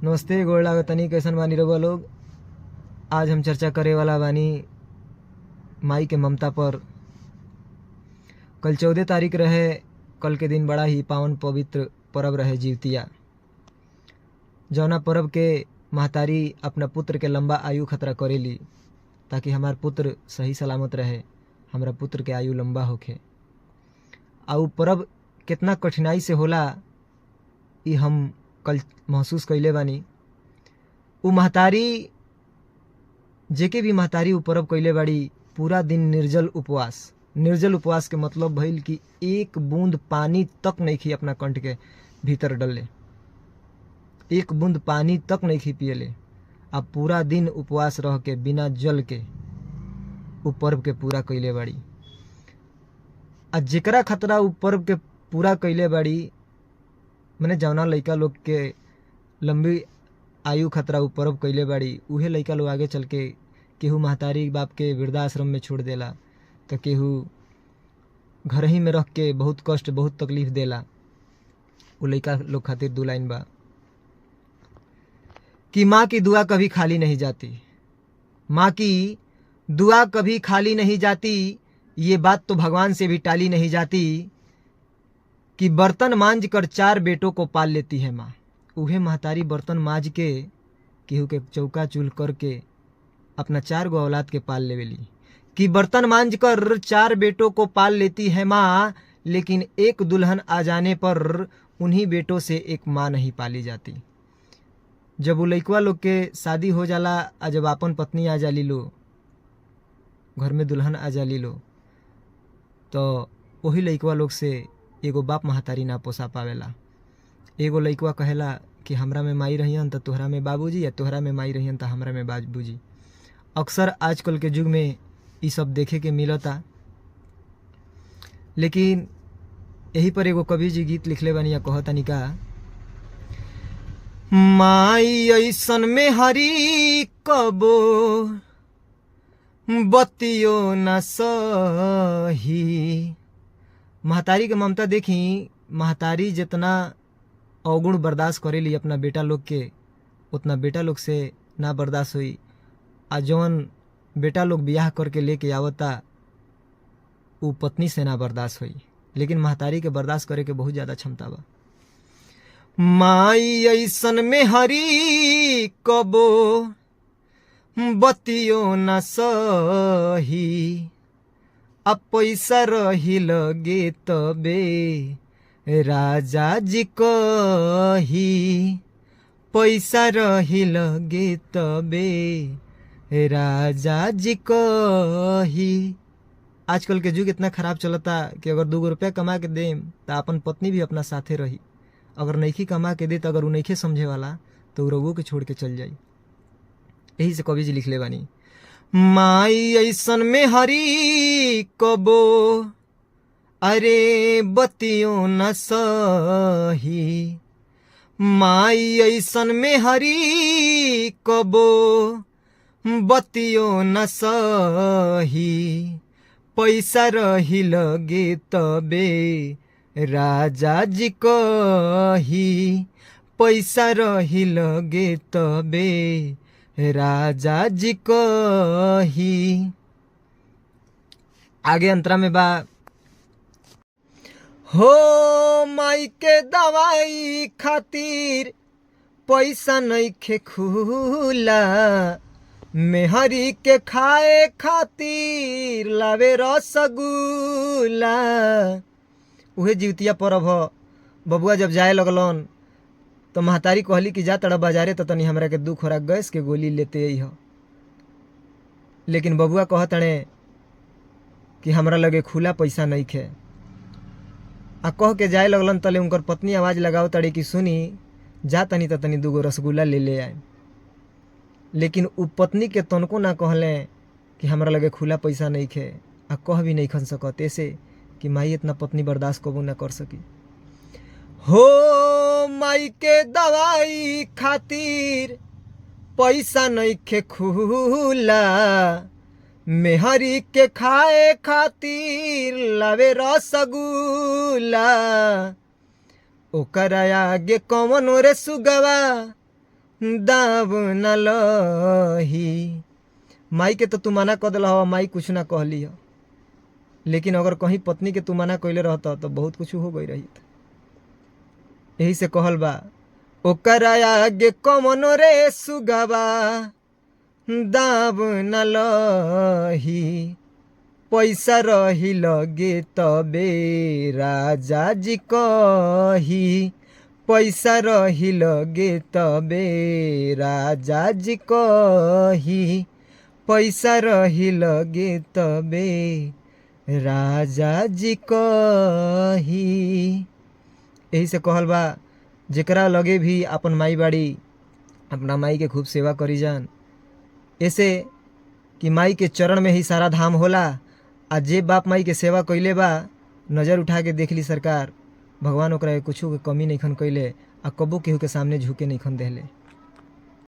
नमस्ते, गोड़ लागतनी। कैसन बानी रउआ लोग? आज हम चर्चा करे वाला बानी माई के ममता पर। कल 14 तारीख रहे। कल के दिन बड़ा ही पावन पवित्र पर्व रहे जीवतिया। जौना पर्व के महतारी अपना पुत्र के लंबा आयु खतरा करेली ताकि हमार पुत्र सही सलामत रहे, हमारा पुत्र के आयु लंबा होखे। आउ पर्व कितना कठिनाई से होला ई हम कल महसूस कइले बानी। उ महतारी जेके भी महतारी उ पर्व कइले बाड़ी, पूरा दिन निर्जल उपवास के मतलब भइल कि एक बूंद पानी तक नहीं अपना कंठ के भीतर डलले, एक बूंद पानी तक नहीं पियले। अब पूरा दिन उपवास रह के बिना जल के उ पर्व के पूरा कइले बाड़ी। आ जेकरा खतरा उ पर्व के पूरा कइले बाड़ी, मैंने जौना लइका लोग के लंबी आयु खतरा उ पर्व कइले बाड़ी, उहे लइका लोग आगे चल के केहू महतारी बाप के वृद्धाश्रम में छोड़ देला, तो केहू घर ही में रख के बहुत कष्ट बहुत तकलीफ देला। उ लइका लोग खातिर दो लाइन बा कि माँ की दुआ कभी खाली नहीं जाती, माँ की दुआ कभी खाली नहीं जाती। ये बात तो भगवान से भी टाली नहीं जाती कि बर्तन मांज कर 4 बेटों को पाल लेती है माँ। उहे महतारी बर्तन मांज के केहू के चौका चूल करके अपना 4 गो औलाद के पाल लेवेली। कि बर्तन मांज कर 4 बेटों को पाल लेती है माँ, लेकिन एक दुल्हन आ जाने पर उन्हीं बेटों से एक माँ नहीं पाली जाती। जब वो लइकवा लोग के शादी हो जाला, जब आपन पत्नी आ जाली लो, घर में दुल्हन आ जाली लो, तो वही लइकवा लोग से एगो बाप महतारी ना पोसा पावेला। एगो लइकवा कहेला कि हमरा में माई रहियन तो तोहरा में बाबूजी, या तोहरा में माई रहियन तो हमरा में बाबूजी। अक्सर आजकल के युग में ये सब देखे के मिलता। लेकिन यही पर एगो कवि जी गीत लिखले बानी, या कहतानी का, माई ऐसन में हरी कबो बतियो न सही। महतारी के ममता देखी, महतारी जितना अवगुण बर्दाश्त करेली अपना बेटा लोग के, उतना बेटा लोग से ना बर्दाश्त हुई। आ जौन बेटा लोग ब्याह करके लेके आवता, उ पत्नी से ना बर्दाश्त हुई। लेकिन महतारी के बर्दाश्त करे के बहुत ज़्यादा क्षमता बा। माई ऐसन में हरी कबो बतियो न सही, अब पैसा रही लगे तबे राजा जी कही, पैसा रही लगे तबे राजा जी कही। आजकल के युग इतना खराब चलता कि अगर 2 रुपया कमा के देम तो अपन पत्नी भी अपना साथे रही, अगर नइखे कमा के दे तो अगर उ नइखे समझे वाला तो रउओ के छोड़ के चल जाई। यही से कवि जी लिखले बानी, माई ऐसन में हरी कबो अरे बतियो न सही, माई ऐसन में हरी कबो बतियो न सही, पैसा रही लगे तबे राजा जी कही, पैसा रही लगे तबे राजा जी कही। आगे अंतरा में बा, हो माई के दवाई खातिर पैसा नइखे खुला, मेहरी के खाए खातिर लावे रसगुल्ला। उहे जीवतिया पर्व ह। बबुआ जब जाए लगलन तो महतारी कहली कि जा तड़ा बाजारे तो तनी हमरा के 2 खोराक गैस के गोली लेते अइह। लेकिन बबुआ कहतणे कि हमरा लगे खुला पैसा नइखे। आ कह के जाए लगलन तले उनकर पत्नी आवाज लगाओ तड़े कि सुनी जा तनी तो तनी 2 गो रसगुल्ला ले आए। लेकिन उ पत्नी के तनको ना कहले कि हमरा लगे खुला पैसा नइखे, आ कह भी नहीं खन सकत, ऐसे कि माई इतना पत्नी बर्दाश्त कबू ना कर सकी। हो माई के दवाई खातिर पैसा नइखे खुला, मेहरी के खाए खातिर लावे रसगुल्ला। ओकरा आगे कौन रे सुगवा दाब न लही। माई के तो तू मना कर दिल हवा, माई कुछ ना कहली हो, लेकिन अगर कहीं पत्नी के तू मना कैले रहता तो बहुत कुछ हो गई रही। यही से कहल बा, ओकरा आगे कमनो रे सुगवा दाब न लही। पैसा रही लगे तबे राजा जी कही। पैसा रही लगे तबे राजा जी कही। पैसा रही लगे तबे राजा जी कही। यही से कहल बा, जेकरा लगे भी अपन माई बाड़ी, अपना माई के खूब सेवा करी जान। ऐसे कि माई के चरण में ही सारा धाम होला। आ जे बाप माई के सेवा कैले बा, नज़र उठा के देख ली सरकार, भगवान ओकरा कुछ के कमी नहीं खन कैले, आ कबो केहू के सामने झुके नहीं खन देले।